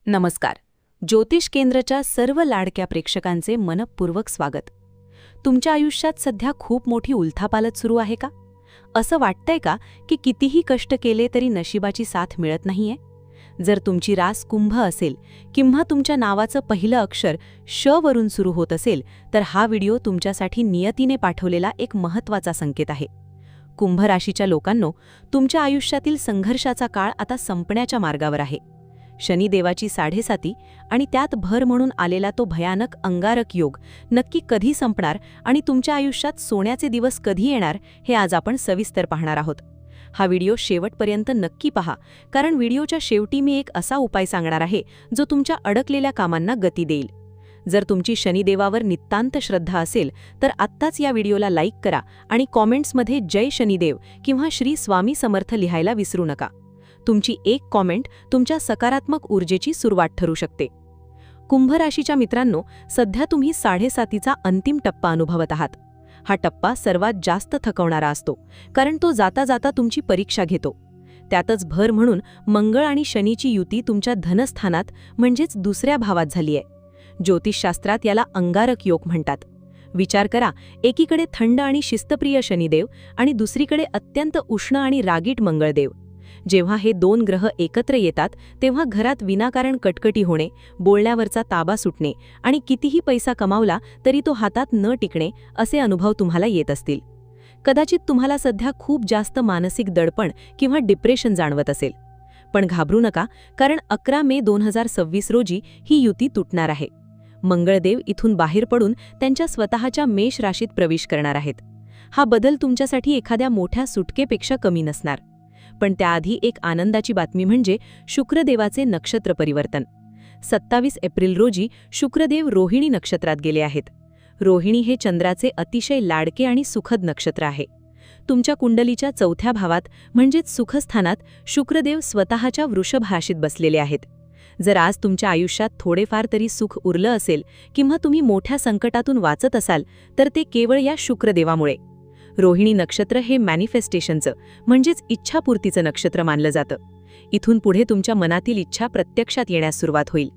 नमस्कार. ज्योतिष केंद्राच्या सर्व लाडक्या प्रेक्षकांचे मनःपूर्वक स्वागत. तुमच्या आयुष्यात सध्या खूप मोठी उलथापालथ सुरू आहे का? असं वाटतंय का की कितीही कष्ट केले तरी नशिबाची साथ मिळत नाहीये? जर तुमची रास कुंभ असेल किंवा तुमच्या नावाचं पहिलं अक्षर श वरून सुरू होत असेल तर हा व्हिडिओ तुमच्यासाठी नियतीने पाठवलेला एक महत्त्वाचा संकेत आहे. कुंभ राशीच्या लोकांनो, तुमच्या आयुष्यातील संघर्षाचा काळ आता संपण्याच्या मार्गावर आहे. शनिदेवाची 7.5 आणि त्यात भर म्हणून आलेला तो भयानक अंगारक योग नक्की कधी संपणार आणि तुमच्या आयुष्यात सोन्याचे दिवस कधी येणार हे आज आपण सविस्तर पाहणार आहोत. हा व्हिडिओ शेवटपर्यंत नक्की पहा, कारण व्हिडिओच्या शेवटी मी एक असा उपाय सांगणार आहे जो तुमच्या अडकलेल्या कामांना गती देईल. जर तुमची शनिदेवावर नितांत श्रद्धा असेल तर आत्ताच या व्हिडिओला लाईक करा आणि कॉमेंट्समध्ये जय शनिदेव किंवा श्री स्वामी समर्थ लिहायला विसरू नका. तुमची एक कॉमेंट तुमच्या सकारात्मक ऊर्जेची सुरुवात ठरू शकते. कुंभ राशीच्या मित्रांनो, सध्या तुम्ही 7.5चा अंतिम टप्पा अनुभवत आहात. हा टप्पा सर्वात जास्त थकवणारा असतो, कारण तो जाता जाता तुमची परीक्षा घेतो. त्यातच भर म्हणून मंगळ आणि शनीची युती तुमच्या धनस्थानात म्हणजेच दुसऱ्या भावात झाली आहे. ज्योतिषशास्त्रात याला अंगारक योग म्हणतात. विचार करा, एकीकडे थंड आणि शिस्तप्रिय शनिदेव आणि दुसरीकडे अत्यंत उष्ण आणि रागीट मंगळदेव. जेव्हा हे दोन ग्रह एकत्र येतात तेव्हा घरात विनाकारण कटकटी होणे, बोलण्यावरचा ताबा सुटणे आणि कितीही पैसा कमावला तरी तो हातात न टिकणे असे अनुभव तुम्हाला येत असतील. कदाचित तुम्हाला सध्या खूप जास्त मानसिक दडपण किंवा डिप्रेशन जाणवत असेल. पण घाबरू नका, कारण 11 मे 2026 रोजी ही युती तुटणार आहे. मंगळदेव इथून बाहेर पडून त्यांच्या स्वतःच्या मेष राशीत प्रवेश करणार आहेत. हा बदल तुमच्यासाठी एखाद्या मोठ्या सुटकेपेक्षा कमी नसणार. पण त्याआधी एक आनंदाची बातमी म्हणजे शुक्रदेवाचे नक्षत्र परिवर्तन. 27 एप्रिल रोजी शुक्रदेव रोहिणी नक्षत्रात गेले आहेत. रोहिणी हे चंद्राचे अतिशय लाडके आणि सुखद नक्षत्र आहे. तुमच्या कुंडलीच्या 4थ्या भावात म्हणजेच सुखस्थानात शुक्रदेव स्वतःच्या वृषभ राशीत बसलेले आहेत. जर आज तुमच्या आयुष्यात थोडेफार तरी सुख उरलं असेल किंवा तुम्ही मोठ्या संकटातून वाचत असाल तर ते केवळ या शुक्रदेवामुळे. रोहिणी नक्षत्र हे मॅनिफेस्टेशनचं म्हणजेच इच्छापूर्तीचं नक्षत्र मानलं जातं. इथून पुढे तुमच्या मनातील इच्छा प्रत्यक्षात येण्यास सुरुवात होईल.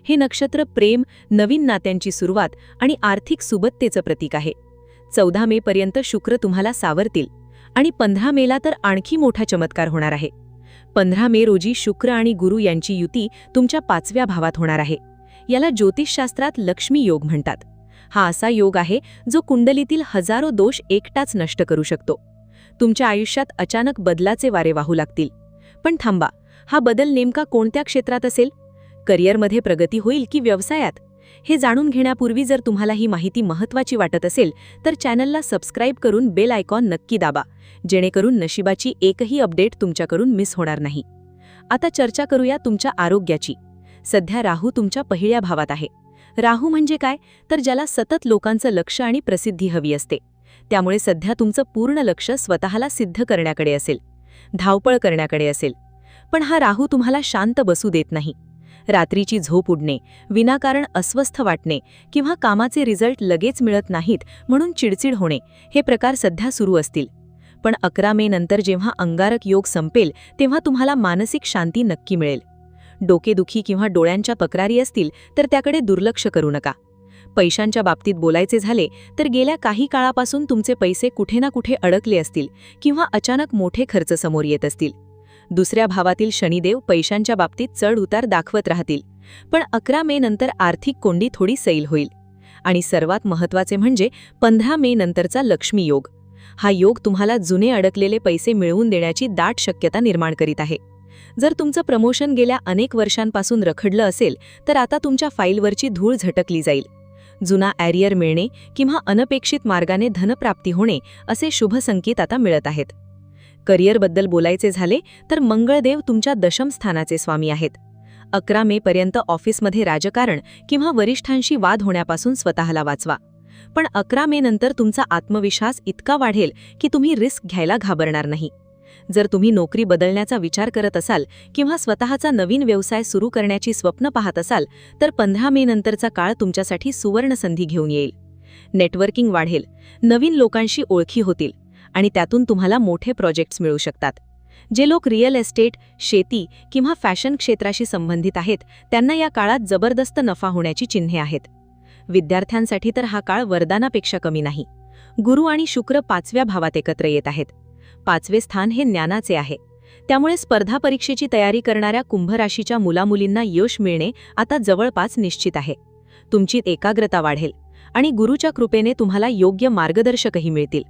हे नक्षत्र प्रेम, नवीन नात्यांची सुरुवात आणि आर्थिक सुबत्तेचं प्रतीक आहे. 14 मे पर्यंत शुक्र तुम्हाला सावरतील आणि 15 मेला तर आणखी मोठा चमत्कार होणार आहे. 15 मे रोजी शुक्र आणि गुरु यांची युती तुमच्या 5व्या भावात होणार आहे. याला ज्योतिषशास्त्रात लक्ष्मी योग म्हणतात. हा असा योग आहे जो कुंडलीतील हजारो दोष एकटाच नष्ट करू शकतो. तुमच्या आयुष्यात अचानक बदलाचे वारे वाहू लागतील. पण थांबा, हा बदल नेमका कोणत्या क्षेत्रात असेल? करिअरमध्ये प्रगती होईल की व्यवसायात? हे जाणून घेण्यापूर्वी जर तुम्हाला ही माहिती महत्त्वाची वाटत असेल तर चॅनलला सबस्क्राईब करून बेल आयकॉन नक्की दाबा, जेणेकरून नशिबाची एकही अपडेट तुमच्याकडून मिस होणार नाही. आता चर्चा करूया तुमच्या आरोग्याची. सध्या राहू तुमच्या पहिल्या भावात आहे. राहू म्हणजे काय, तर ज्याला सतत लोकांचं लक्ष आणि प्रसिद्धी हवी असते. त्यामुळे सध्या तुमचं पूर्ण लक्ष स्वतःला सिद्ध करण्याकडे असेल, धावपळ करण्याकडे असेल. पण हा राहू तुम्हाला शांत बसू देत नाही. रात्रीची झोप उडणे, विनाकारण अस्वस्थ वाटणे किंवा कामाचे रिझल्ट लगेच मिळत नाहीत म्हणून चिडचिड होणे हे प्रकार सध्या सुरू असतील. पण 11 मे नंतर जेव्हा अंगारक योग संपेल तेव्हा तुम्हाला मानसिक शांती नक्की मिळेल. डोकेदुखी किंवा डोळ्यांच्या तक्रारी असतील तर त्याकडे दुर्लक्ष करू नका. पैशांच्या बाबतीत बोलायचे झाले तर गेल्या काही काळापासून तुमचे पैसे कुठे ना कुठे अडकले असतील किंवा अचानक मोठे खर्च समोर येत असतील. दुसऱ्या भावातील शनिदेव पैशांच्या बाबतीत चढ उतार दाखवत राहतील. पण 11 मे नंतर आर्थिक कोंडी थोडी सैल होईल. आणि सर्वात महत्त्वाचे म्हणजे 15 मे नंतरचा लक्ष्मी योग. हा योग तुम्हाला जुने अडकलेले पैसे मिळवून देण्याची दाट शक्यता निर्माण करीत आहे. जर तुमचं प्रमोशन गेल्या अनेक वर्षांपासून रखडलं असेल तर आता तुमच्या फाईलवरची धूळ झटकली जाईल. जुना ॲरियर मिळणे किंवा अनपेक्षित मार्गाने धनप्राप्ती होणे असे शुभ संकेत आता मिळत आहेत. करिअरबद्दल बोलायचे झाले तर मंगळदेव तुमच्या दशम स्थानाचे स्वामी आहेत. 11 मे पर्यंत ऑफिसमध्ये राजकारण किंवा वरिष्ठांशी वाद होण्यापासून स्वतःला वाचवा. पण 11 मे नंतर तुमचा आत्मविश्वास इतका वाढेल की तुम्ही रिस्क घ्यायला घाबरणार नाही. जर तुम्ही नोकरी बदलण्याचा विचार करत असाल किंवा स्वतःचा नवीन व्यवसाय सुरू करण्याची स्वप्न पाहत असाल तर 15 मे नंतरचा काळ तुमच्यासाठी सुवर्ण संधी घेऊन येईल. नेटवर्किंग वाढेल, नवीन लोकांशी ओळखी होतील आणि त्यातून तुम्हाला मोठे प्रोजेक्ट्स मिळू शकतात. जे लोक रिअल एस्टेट, शेती किंवा फॅशन क्षेत्राशी संबंधित आहेत त्यांना या काळात जबरदस्त नफा होण्याची चिन्हे आहेत. विद्यार्थ्यांसाठी तर हा काळ वरदानापेक्षा कमी नाही. गुरु आणि शुक्र 5व्या भावात एकत्र येत आहेत. 5वे स्थान हे ज्ञानाचे आहे. त्यामुळे स्पर्धा परीक्षेची तयारी करणाऱ्या कुंभ राशीच्या मुलामुलींना यश मिळणे आता जवळपास निश्चित आहे. तुमची एकाग्रता वाढेल आणि गुरुच्या कृपेने तुम्हाला योग्य मार्गदर्शकही मिळतील.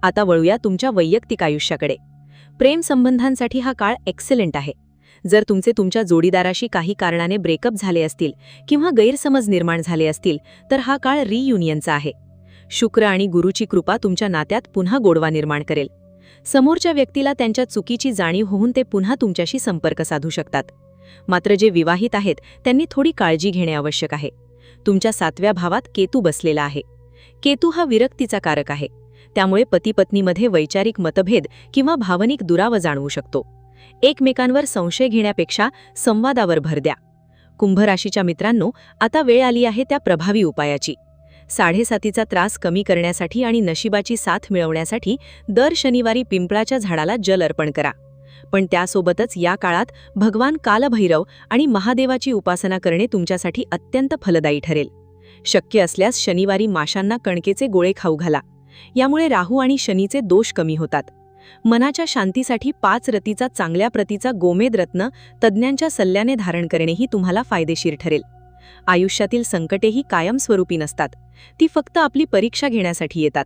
आता वळूया तुमच्या वैयक्तिक आयुष्याकडे. प्रेम संबंधांसाठी हा काळ एक्सलंट आहे. जर तुमच्या जोडीदाराशी काही कारणाने ब्रेकअप झाले असतील किंवा गैरसमज निर्माण झाले असतील तर हा काळ रियुनियनचा आहे. शुक्र आणि गुरुची कृपा तुमच्या नात्यात पुन्हा गोडवा निर्माण करेल. समोरच्या व्यक्तीला त्यांच्या चुकीची जाणीव होऊन ते पुन्हा तुमच्याशी संपर्क साधू शकतात. मात्र जे विवाहित आहेत त्यांनी थोडी काळजी घेणे आवश्यक आहे. तुमच्या 7व्या भावात केतू बसलेला आहे. केतू हा विरक्तीचा कारक आहे. त्यामुळे पती-पत्नीमध्ये वैचारिक मतभेद किंवा भावनिक दुरावा जाणवू शकतो. एकमेकांवर संशय घेण्यापेक्षा संवादावर भर द्या. कुंभ राशीच्या मित्रांनो, आता वेळ आली आहे त्या प्रभावी उपायाची. 7.5चा त्रास कमी करण्यासाठी आणि नशिबाची साथ मिळवण्यासाठी दर शनिवारी पिंपळाच्या झाडाला जल अर्पण करा. पण त्यासोबतच या काळात भगवान कालभैरव आणि महादेवाची उपासना करणे तुमच्यासाठी अत्यंत फलदायी ठरेल. शक्य असल्यास शनिवारी माशांना कणकेचे गोळे खाऊ घाला. यामुळे राहू आणि शनीचे दोष कमी होतात. मनाच्या शांतीसाठी 5 रतीचा चांगल्या प्रतीचा गोमेद रत्न तज्ज्ञांच्या सल्ल्याने धारण करणेही तुम्हाला फायदेशीर ठरेल. आयुष्यातील संकटेही कायमस्वरूपी नसतात. ती फक्त आपली परीक्षा घेण्यासाठी येतात.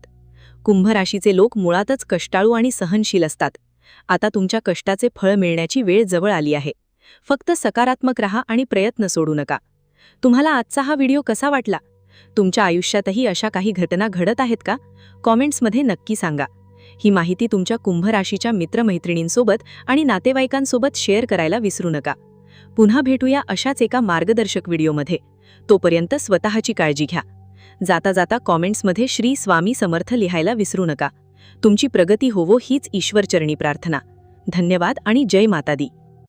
कुंभ राशीचे लोक मुळातच कष्टाळू आणि सहनशील असतात. आता तुमच्या कष्टाचे फळ मिळण्याची वेळ जवळ आली आहे. फक्त सकारात्मक राहा आणि प्रयत्न सोडू नका. तुम्हाला आजचा हा व्हिडिओ कसा वाटला? तुमच्या आयुष्यातही अशा काही घटना घडत आहेत का? कॉमेंट्समध्ये नक्की सांगा. ही माहिती तुमच्या कुंभ राशीच्या मित्रमैत्रिणींसोबत आणि नातेवाईकांसोबत शेअर करायला विसरू नका. पुन्हा भेटूया अशाच एका मार्गदर्शक व्हिडिओमध्ये. तोपर्यंत स्वतःची काळजी घ्या. जाता जाता कॉमेंट्समध्ये श्री स्वामी समर्थ लिहायला विसरू नका. तुमची प्रगती होवो हीच ईश्वरचरणी प्रार्थना. धन्यवाद आणि जय माता दी.